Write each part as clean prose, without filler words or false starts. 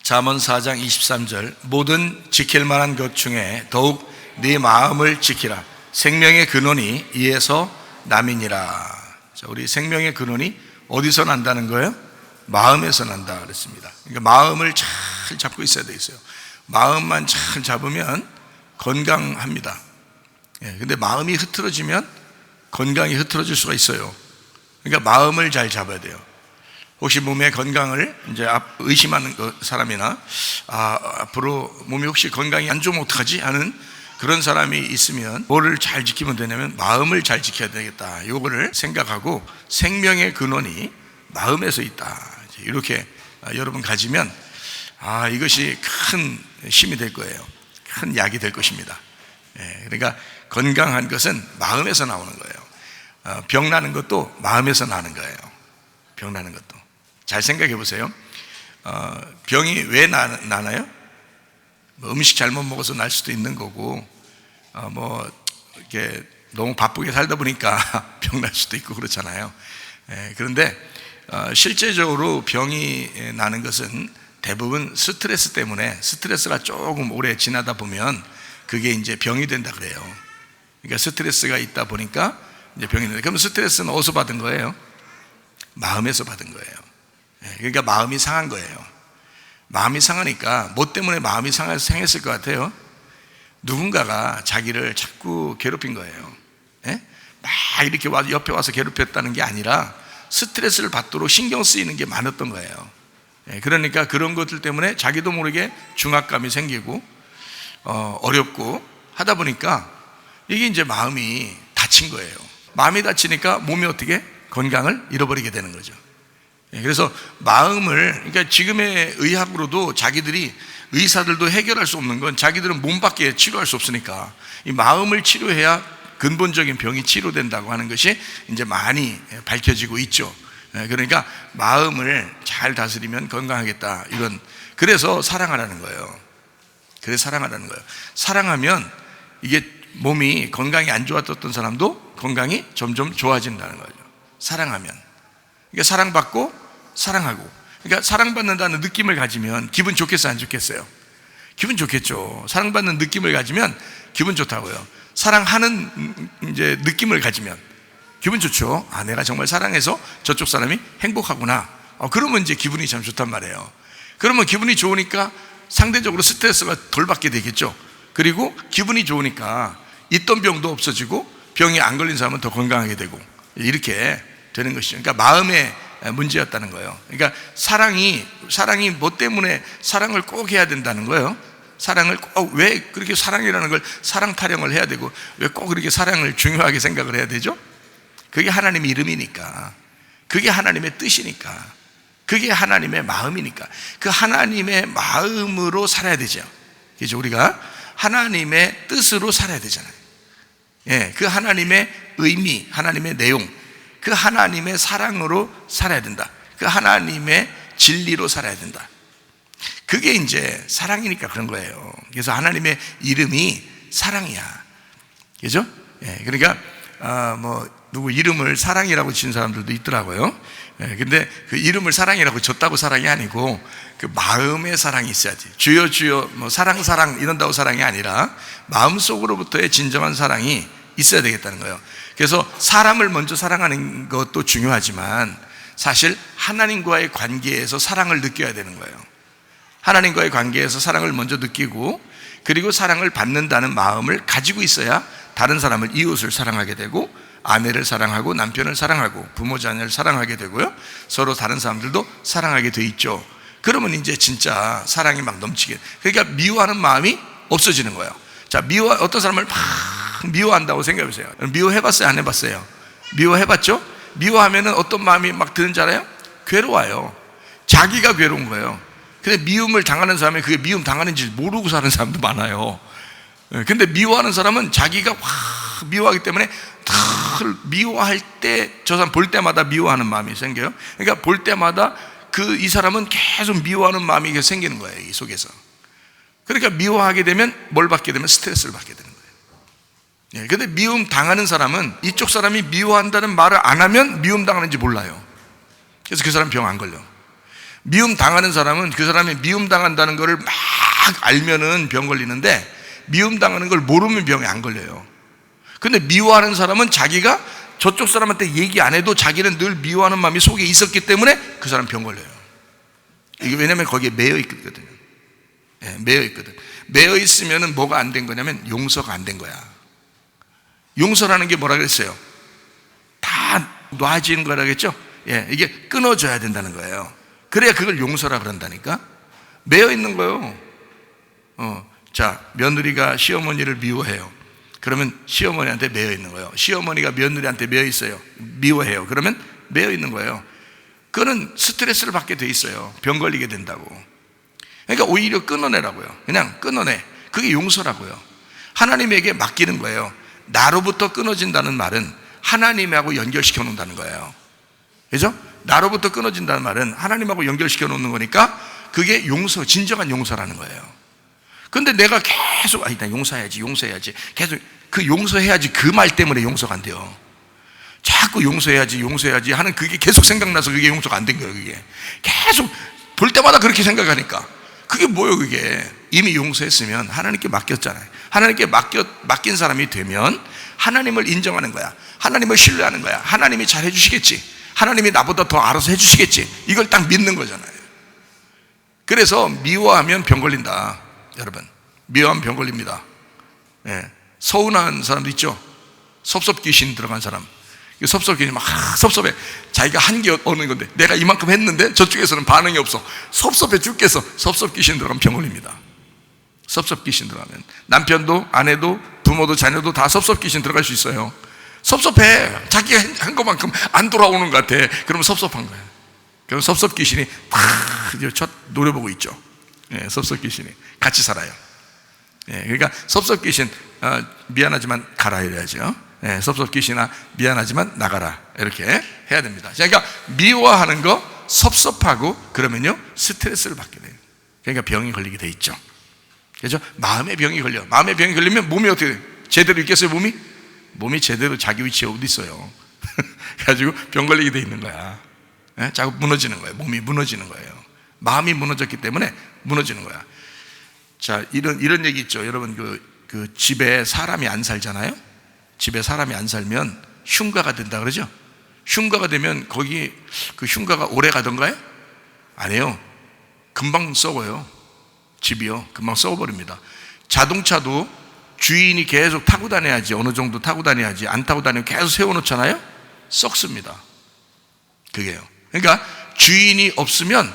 잠언 4장 23절 모든 지킬 만한 것 중에 더욱 네 마음을 지키라. 생명의 근원이 이에서 남이니라. 자, 우리 생명의 근원이 어디서 난다는 거예요? 마음에서 난다 그랬습니다. 그러니까 마음을 잘 잡고 있어야 되겠어요. 마음만 잘 잡으면 건강합니다. 근데 마음이 흐트러지면 건강이 흐트러질 수가 있어요. 그러니까 마음을 잘 잡아야 돼요. 혹시 몸의 건강을 이제 의심하는 사람이나 앞으로 몸이 혹시 건강이 안 좋으면 어떡하지 하는 그런 사람이 있으면 뭐를 잘 지키면 되냐면 마음을 잘 지켜야 되겠다. 요거를 생각하고 생명의 근원이 마음에서 있다. 이렇게 여러분 가지면 이것이 큰 힘이 될 거예요. 큰 약이 될 것입니다. 그러니까 건강한 것은 마음에서 나오는 거예요. 병 나는 것도 마음에서 나는 거예요. 병 나는 것도. 잘 생각해 보세요. 병이 왜 나나요? 음식 잘못 먹어서 날 수도 있는 거고, 이렇게 너무 바쁘게 살다 보니까 병 날 수도 있고 그렇잖아요. 그런데 실제적으로 병이 나는 것은 대부분 스트레스 때문에, 스트레스가 조금 오래 지나다 보면 그게 이제 병이 된다 그래요. 그러니까 스트레스가 있다 보니까 이제 병이 된다. 그럼 스트레스는 어디서 받은 거예요? 마음에서 받은 거예요. 그러니까 마음이 상한 거예요. 마음이 상하니까 뭐 때문에 마음이 상했을 것 같아요? 누군가가 자기를 자꾸 괴롭힌 거예요. 막 이렇게 옆에 와서 괴롭혔다는 게 아니라 스트레스를 받도록 신경 쓰이는 게 많았던 거예요. 그러니까 그런 것들 때문에 자기도 모르게 중압감이 생기고 어렵고 하다 보니까 이게 이제 마음이 다친 거예요. 마음이 다치니까 몸이 어떻게 건강을 잃어버리게 되는 거죠. 그래서 마음을, 그러니까 지금의 의학으로도 자기들이, 의사들도 해결할 수 없는 건 자기들은 몸밖에 치료할 수 없으니까 이 마음을 치료해야 근본적인 병이 치료된다고 하는 것이 이제 많이 밝혀지고 있죠. 그러니까 마음을 잘 다스리면 건강하겠다, 이런. 그래서 사랑하라는 거예요. 그래서 사랑하라는 거예요. 사랑하면 이게 몸이 건강이 안 좋았던 사람도 건강이 점점 좋아진다는 거죠. 사랑하면. 그러니까 사랑받고 사랑하고, 그러니까 사랑받는다는 느낌을 가지면 기분 좋겠어요, 안 좋겠어요? 기분 좋겠죠. 사랑받는 느낌을 가지면 기분 좋다고요. 사랑하는 이제 느낌을 가지면 기분 좋죠. 내가 정말 사랑해서 저쪽 사람이 행복하구나. 그러면 이제 기분이 참 좋단 말이에요. 그러면 기분이 좋으니까 상대적으로 스트레스가 덜 받게 되겠죠. 그리고 기분이 좋으니까 있던 병도 없어지고 병이 안 걸린 사람은 더 건강하게 되고, 이렇게 되는 것이죠. 그러니까 마음의 문제였다는 거예요. 그러니까 사랑이 뭐 때문에 사랑을 꼭 해야 된다는 거예요. 사랑을 꼭, 왜 그렇게 사랑이라는 걸 사랑 타령을 해야 되고 왜 꼭 그렇게 사랑을 중요하게 생각을 해야 되죠? 그게 하나님의 이름이니까, 그게 하나님의 뜻이니까, 그게 하나님의 마음이니까 그 하나님의 마음으로 살아야 되죠. 그죠? 우리가 하나님의 뜻으로 살아야 되잖아요. 그 하나님의 의미, 하나님의 내용, 그 하나님의 사랑으로 살아야 된다. 그 하나님의 진리로 살아야 된다. 그게 이제 사랑이니까 그런 거예요. 그래서 하나님의 이름이 사랑이야. 그죠? 그러니까 누구 이름을 사랑이라고 지은 사람들도 있더라고요. 근데 그 이름을 사랑이라고 줬다고 사랑이 아니고 그 마음의 사랑이 있어야지. 주여 주여 사랑 이런다고 사랑이 아니라 마음속으로부터의 진정한 사랑이 있어야 되겠다는 거예요. 그래서 사람을 먼저 사랑하는 것도 중요하지만 사실 하나님과의 관계에서 사랑을 느껴야 되는 거예요. 하나님과의 관계에서 사랑을 먼저 느끼고, 그리고 사랑을 받는다는 마음을 가지고 있어야 다른 사람을, 이웃을 사랑하게 되고, 아내를 사랑하고 남편을 사랑하고 부모 자녀를 사랑하게 되고요, 서로 다른 사람들도 사랑하게 돼 있죠. 그러면 이제 진짜 사랑이 막 넘치게, 그러니까 미워하는 마음이 없어지는 거예요. 자, 어떤 사람을 막 미워한다고 생각해보세요. 미워해봤어요, 안 해봤어요? 미워해봤죠? 미워하면은 어떤 마음이 막 드는지 알아요? 괴로워요. 자기가 괴로운 거예요. 근데 미움을 당하는 사람이 그게 미움 당하는지 모르고 사는 사람도 많아요. 근데 미워하는 사람은 자기가 확 미워하기 때문에 미워할 때 저 사람 볼 때마다 미워하는 마음이 생겨요. 그러니까 볼 때마다 이 사람은 계속 미워하는 마음이 생기는 거예요, 이 속에서. 그러니까 미워하게 되면 뭘 받게 되면 스트레스를 받게 되는 거예요. 근데 미움 당하는 사람은 이쪽 사람이 미워한다는 말을 안 하면 미움 당하는지 몰라요. 그래서 그 사람 병 안 걸려. 미움 당하는 사람은 그 사람이 미움 당한다는 것을 막 알면은 병 걸리는데, 미움 당하는 걸 모르면 병이 안 걸려요. 근데 미워하는 사람은 자기가 저쪽 사람한테 얘기 안 해도 자기는 늘 미워하는 마음이 속에 있었기 때문에 그 사람 병 걸려요. 이게 왜냐면 거기에 매여 있거든요. 예, 매여 있거든. 매여 있으면은 뭐가 안 된 거냐면 용서가 안 된 거야. 용서라는 게 뭐라 그랬어요? 다 놔지는 거라겠죠? 예, 이게 끊어져야 된다는 거예요. 그래야 그걸 용서라 그런다니까. 매여 있는 거예요. 자, 며느리가 시어머니를 미워해요. 그러면 시어머니한테 매여 있는 거예요. 시어머니가 며느리한테 매여 있어요. 미워해요. 그러면 매여 있는 거예요. 그거는 스트레스를 받게 돼 있어요. 병 걸리게 된다고. 그러니까 오히려 끊어내라고요. 그냥 끊어내. 그게 용서라고요. 하나님에게 맡기는 거예요. 나로부터 끊어진다는 말은 하나님하고 연결시켜 놓는다는 거예요. 그죠? 나로부터 끊어진다는 말은 하나님하고 연결시켜 놓는 거니까 그게 용서, 진정한 용서라는 거예요. 근데 내가 계속 나 용서해야지 계속 그 용서해야지 그 말 때문에 용서가 안 돼요. 자꾸 용서해야지 하는 그게 계속 생각나서 그게 용서가 안 된 거예요. 그게 계속 볼 때마다 그렇게 생각하니까 그게 뭐예요? 그게 이미 용서했으면 하나님께 맡겼잖아요. 하나님께 맡긴 사람이 되면 하나님을 인정하는 거야. 하나님을 신뢰하는 거야. 하나님이 잘 해주시겠지. 하나님이 나보다 더 알아서 해주시겠지. 이걸 딱 믿는 거잖아요. 그래서 미워하면 병 걸린다. 여러분, 미워하면 병 걸립니다. 예. 서운한 사람도 있죠. 섭섭귀신 들어간 사람. 섭섭귀신 막 섭섭해. 자기가 한 게 어느 건데 내가 이만큼 했는데 저쪽에서는 반응이 없어. 섭섭해 죽겠어. 섭섭귀신 들어가면 병 걸립니다. 섭섭귀신 들어가면 남편도 아내도 부모도 자녀도 다 섭섭귀신 들어갈 수 있어요. 섭섭해. 자기가 한 것만큼 안 돌아오는 것 같아. 그러면 섭섭한 거예요. 그럼 섭섭귀신이 첫 노려보고 있죠. 예, 섭섭귀신이 같이 살아요. 예, 그러니까 섭섭귀신 미안하지만 가라 이래야죠. 예, 섭섭귀신아 미안하지만 나가라 이렇게 해야 됩니다. 그러니까 미워하는 거 섭섭하고 그러면요 스트레스를 받게 돼요. 그러니까 병이 걸리게 돼 있죠. 그렇죠? 마음의 병이 걸려. 마음의 병이 걸리면 몸이 어떻게 제대로 있겠어요? 몸이 제대로 자기 위치에 어디 있어요? 그래가지고 병 걸리게 돼 있는 거야. 예? 자꾸 무너지는 거예요. 몸이 무너지는 거예요. 마음이 무너졌기 때문에 무너지는 거야. 자, 이런 얘기 있죠. 여러분, 그 집에 사람이 안 살잖아요? 집에 사람이 안 살면 흉가가 된다 그러죠? 흉가가 되면 거기 그 흉가가 오래 가던가요? 아니에요. 금방 썩어요. 집이요. 금방 썩어버립니다. 자동차도 주인이 계속 타고 다녀야지, 어느 정도 타고 다녀야지, 안 타고 다니면 계속 세워놓잖아요? 썩습니다. 그게요. 그러니까 주인이 없으면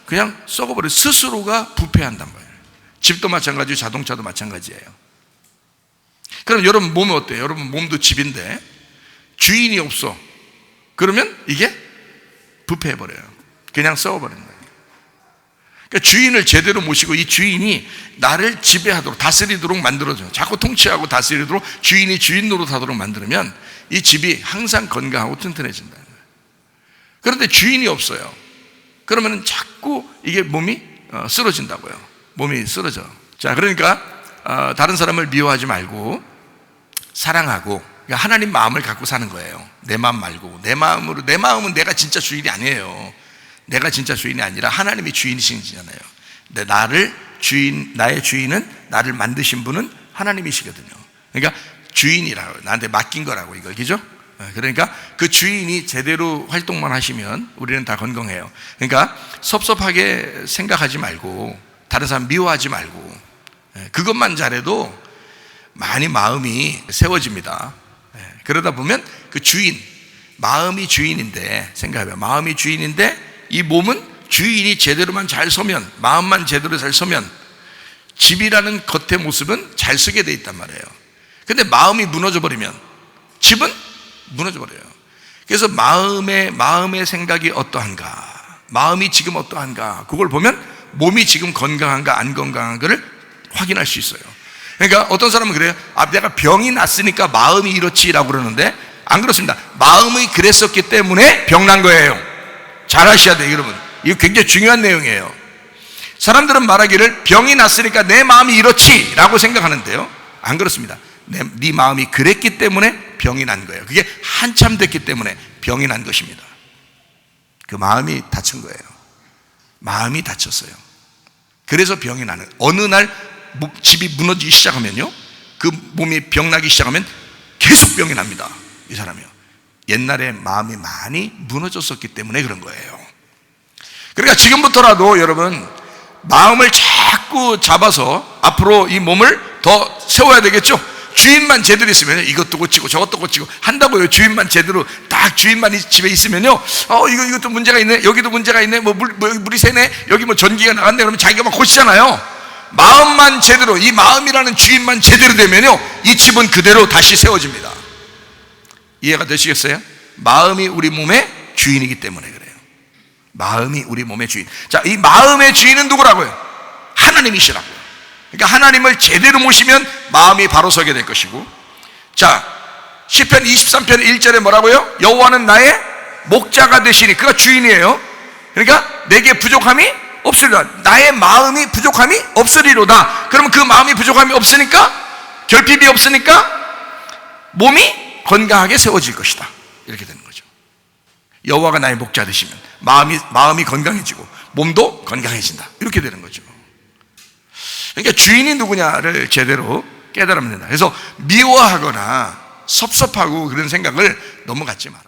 그냥 썩어버려. 스스로가 부패한단 말이에요. 집도 마찬가지고 자동차도 마찬가지예요. 그럼 여러분 몸은 어때요? 여러분 몸도 집인데 주인이 없어. 그러면 이게 부패해버려요. 그냥 썩어버리는 거예요. 그러니까 주인을 제대로 모시고 이 주인이 나를 지배하도록 다스리도록 만들어줘요. 자꾸 통치하고 다스리도록 주인이 주인 노릇하도록 만들면 이 집이 항상 건강하고 튼튼해진다는 거예요. 그런데 주인이 없어요. 그러면 자꾸 이게 몸이 쓰러진다고요. 몸이 쓰러져. 자, 그러니까 다른 사람을 미워하지 말고 사랑하고, 그러니까 하나님 마음을 갖고 사는 거예요. 내 마음 말고 내 마음은 내가 진짜 주인이 아니에요. 내가 진짜 주인이 아니라 하나님이 주인이시잖아요. 근데 나의 주인은 나를 만드신 분은 하나님이시거든요. 그러니까 주인이라고, 나한테 맡긴 거라고 이거, 그죠? 그러니까 그 주인이 제대로 활동만 하시면 우리는 다 건강해요. 그러니까 섭섭하게 생각하지 말고 다른 사람 미워하지 말고 그것만 잘해도 많이 마음이 세워집니다. 그러다 보면 그 주인, 마음이 주인인데, 생각해봐요. 마음이 주인인데 이 몸은 주인이 제대로만 잘 서면, 마음만 제대로 잘 서면 집이라는 겉의 모습은 잘 서게 돼 있단 말이에요. 근데 마음이 무너져 버리면 집은 무너져 버려요. 그래서 마음의 생각이 어떠한가, 마음이 지금 어떠한가, 그걸 보면 몸이 지금 건강한가 안 건강한가를 확인할 수 있어요. 그러니까 어떤 사람은 그래요. 내가 병이 났으니까 마음이 이렇지라고 그러는데 안 그렇습니다. 마음이 그랬었기 때문에 병난 거예요. 잘 아셔야 돼요, 여러분. 이거 굉장히 중요한 내용이에요. 사람들은 말하기를 병이 났으니까 내 마음이 이렇지라고 생각하는데요, 안 그렇습니다. 네 마음이 그랬기 때문에 병이 난 거예요. 그게 한참 됐기 때문에 병이 난 것입니다. 그 마음이 다친 거예요. 마음이 다쳤어요. 그래서 병이 나는, 어느 날 집이 무너지기 시작하면요, 그 몸이 병나기 시작하면 계속 병이 납니다. 이 사람이요. 옛날에 마음이 많이 무너졌었기 때문에 그런 거예요. 그러니까 지금부터라도 여러분, 마음을 자꾸 잡아서 앞으로 이 몸을 더 세워야 되겠죠. 주인만 제대로 있으면 이것도 고치고 저것도 고치고 한다고요. 주인만 제대로 딱 주인만 집에 있으면요, 이것도 문제가 있네, 여기도 문제가 있네, 물이 새네, 여기 전기가 나갔네, 그러면 자기가 막 고치잖아요. 마음만 제대로, 이 마음이라는 주인만 제대로 되면요, 이 집은 그대로 다시 세워집니다. 이해가 되시겠어요? 마음이 우리 몸의 주인이기 때문에 그래요. 마음이 우리 몸의 주인. 자, 이 마음의 주인은 누구라고요? 하나님이시라고요. 그러니까 하나님을 제대로 모시면 마음이 바로 서게 될 것이고, 자, 시편 23편 1절에 뭐라고요? 여호와는 나의 목자가 되시니, 그가 주인이에요. 그러니까 내게 부족함이 없으리로다. 나의 마음이 부족함이 없으리로다. 그러면 그 마음이 부족함이 없으니까, 결핍이 없으니까 몸이 건강하게 세워질 것이다. 이렇게 되는 거죠. 여호와가 나의 목자 되시면 마음이 건강해지고 몸도 건강해진다. 이렇게 되는 거죠. 그러니까 주인이 누구냐를 제대로 깨달으면 된다. 그래서 미워하거나 섭섭하고 그런 생각을 너무 갖지 마라.